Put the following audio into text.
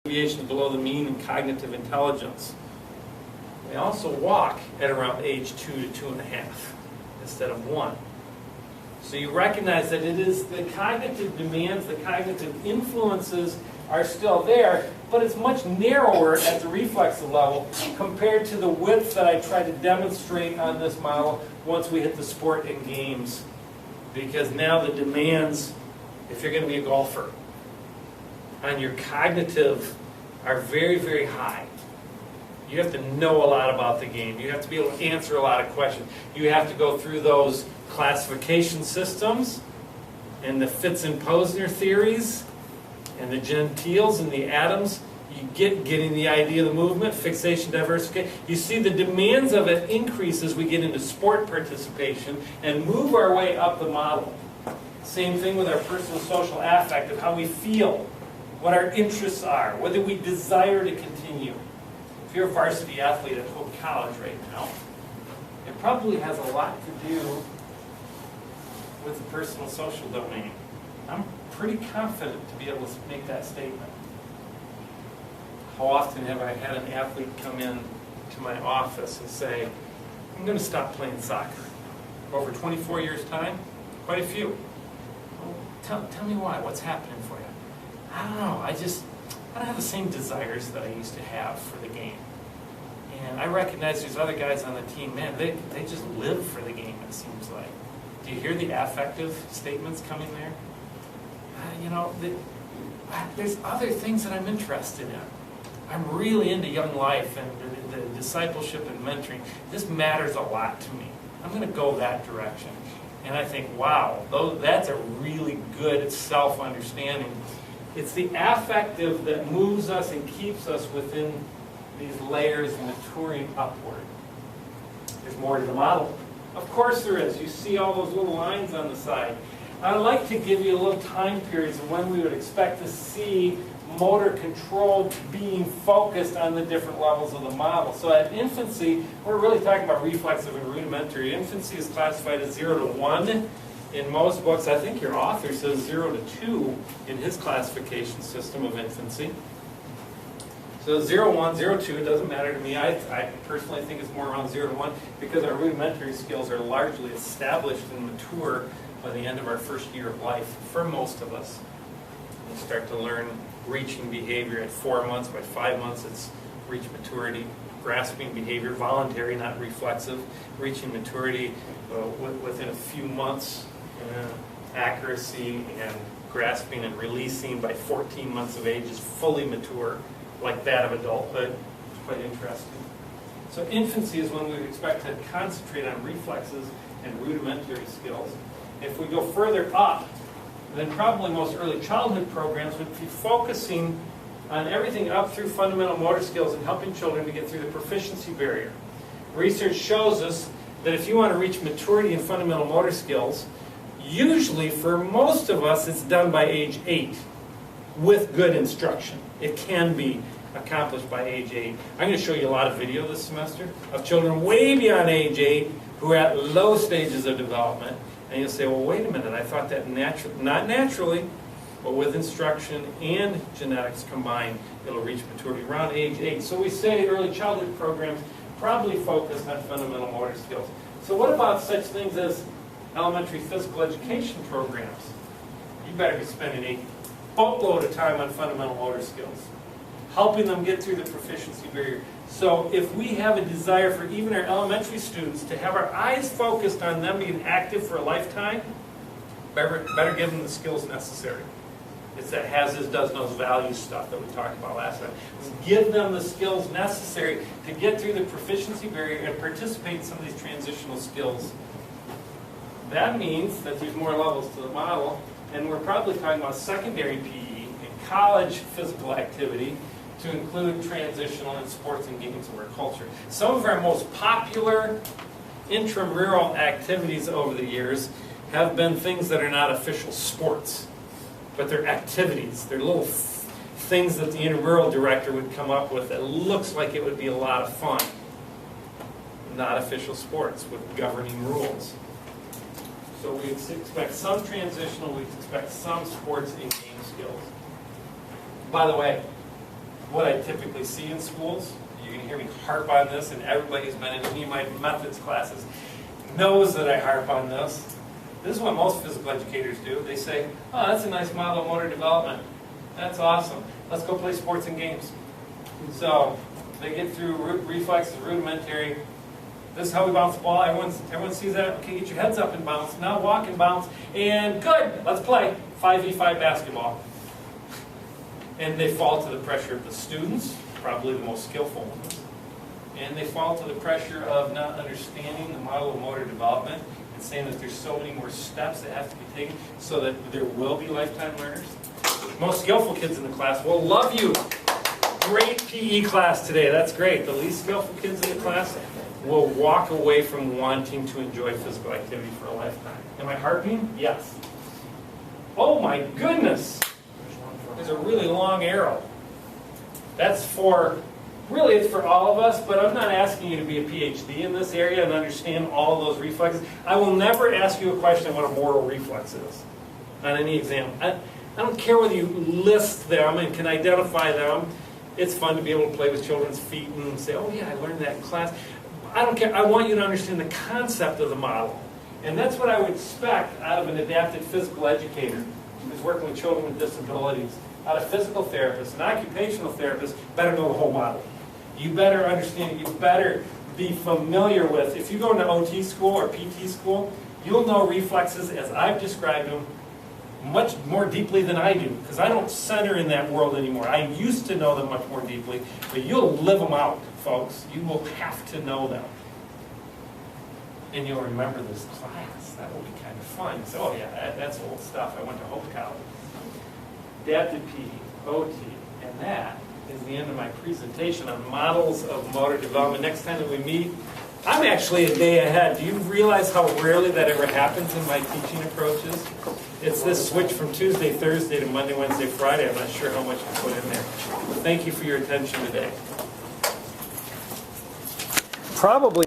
deviations below the mean in cognitive intelligence. They also walk at around age 2 to 2.5 instead of 1. So you recognize that it is the cognitive demands, the cognitive influences are still there, but it's much narrower at the reflexive level compared to the width that I try to demonstrate on this model once we hit the sport and games. Because now the demands, if you're going to be a golfer, on your cognitive are very, very high. You have to know a lot about the game. You have to be able to answer a lot of questions. You have to go through those classification systems and the Fitts and Posner theories and the gentiles and the atoms. You getting the idea of the movement, fixation, diversification. You see the demands of it increase as we get into sport participation and move our way up the model. Same thing with our personal, social, affective, how we feel, what our interests are, whether we desire to continue. If you're a varsity athlete at Hope College right now, it probably has a lot to do with the personal, social domain. I'm pretty confident to be able to make that statement. How often have I had an athlete come in to my office and say, I'm going to stop playing soccer? Over 24 years' time? Quite a few. Well, tell me why. What's happening for you? I don't know. I don't have the same desires that I used to have for the game. And I recognize these other guys on the team, man, they just live for the game, it seems like. Do you hear the affective statements coming there? There's other things that I'm interested in. I'm really into young life and the discipleship and mentoring. This matters a lot to me. I'm going to go that direction. And I think, wow, that's a really good self-understanding. It's the affective that moves us and keeps us within these layers maturing upward. There's more to the model. Of course there is. You see all those little lines on the side. I'd like to give you a little time periods of when we would expect to see motor control being focused on the different levels of the model. So at infancy, we're really talking about reflexive and rudimentary. Infancy is classified as 0 to 1. In most books, I think your author says 0 to 2 in his classification system of infancy. So 0, 1, 0, 2, it doesn't matter to me. I personally think it's more around 0 to 1 because our rudimentary skills are largely established and mature by the end of our first year of life for most of us. We start to learn reaching behavior at 4 months. By 5 months, it's reach maturity. Grasping behavior, voluntary, not reflexive. Reaching maturity within a few months. Accuracy and grasping and releasing by 14 months of age is fully mature, like that of adulthood. It's quite interesting. So infancy is when we expect to concentrate on reflexes and rudimentary skills. If we go further up, then probably most early childhood programs would be focusing on everything up through fundamental motor skills and helping children to get through the proficiency barrier. Research shows us that if you want to reach maturity in fundamental motor skills, usually for most of us it's done by age 8 with good instruction. It can be accomplished by age 8. I'm going to show you a lot of video this semester of children way beyond age 8 who are at low stages of development. And you'll say, well, wait a minute, I thought that not naturally, but with instruction and genetics combined, it'll reach maturity around age 8. So we say early childhood programs probably focus on fundamental motor skills. So what about such things as elementary physical education programs? You better be spending a boatload of time on fundamental motor skills, helping them get through the proficiency barrier. So if we have a desire for even our elementary students to have our eyes focused on them being active for a lifetime, better give them the skills necessary. It's that has, is, does, knows, values stuff that we talked about last time. Give them the skills necessary to get through the proficiency barrier and participate in some of these transitional skills. That means that there's more levels to the model, and we're probably talking about secondary PE and college physical activity to include transitional in sports and games of our culture. Some of our most popular intramural activities over the years have been things that are not official sports, but they're activities. They're little things that the intramural director would come up with that looks like it would be a lot of fun. Not official sports with governing rules. So we expect some transitional, we expect some sports and game skills. By the way, what I typically see in schools. You're going to hear me harp on this, and everybody who's been in any of my methods classes knows that I harp on this. This is what most physical educators do. They say, oh, that's a nice model of motor development. That's awesome. Let's go play sports and games. So they get through reflexes, rudimentary. This is how we bounce the ball. Everyone sees that. Okay, get your heads up and bounce. Now walk and bounce. And good. Let's play 5v5 basketball. And they fall to the pressure of the students, probably the most skillful ones. And they fall to the pressure of not understanding the model of motor development and saying that there's so many more steps that have to be taken so that there will be lifetime learners. Most skillful kids in the class will love you. Great PE class today. That's great. The least skillful kids in the class will walk away from wanting to enjoy physical activity for a lifetime. Am I harping? Yes. Oh my goodness. There's a really long arrow. That's for, really it's for all of us, but I'm not asking you to be a PhD in this area and understand all of those reflexes. I will never ask you a question what a motor reflex is on any exam. I don't care whether you list them and can identify them. It's fun to be able to play with children's feet and say, oh yeah, I learned that in class. I don't care. I want you to understand the concept of the model. And that's what I would expect out of an adapted physical educator who's working with children with disabilities. Out of physical therapists and occupational therapists better know the whole model. You better understand, you better be familiar with, if you go into OT school or PT school, you'll know reflexes as I've described them much more deeply than I do, because I don't center in that world anymore. I used to know them much more deeply, but you'll live them out, folks. You will have to know them. And you'll remember this class. That will be kind of fun. So, oh yeah, that's old stuff. I went to Hope College. Adapted PE, OT, and that is the end of my presentation on models of motor development. Next time that we meet, I'm actually a day ahead. Do you realize how rarely that ever happens in my teaching approaches? It's this switch from Tuesday, Thursday to Monday, Wednesday, Friday. I'm not sure how much to put in there. Thank you for your attention today. Probably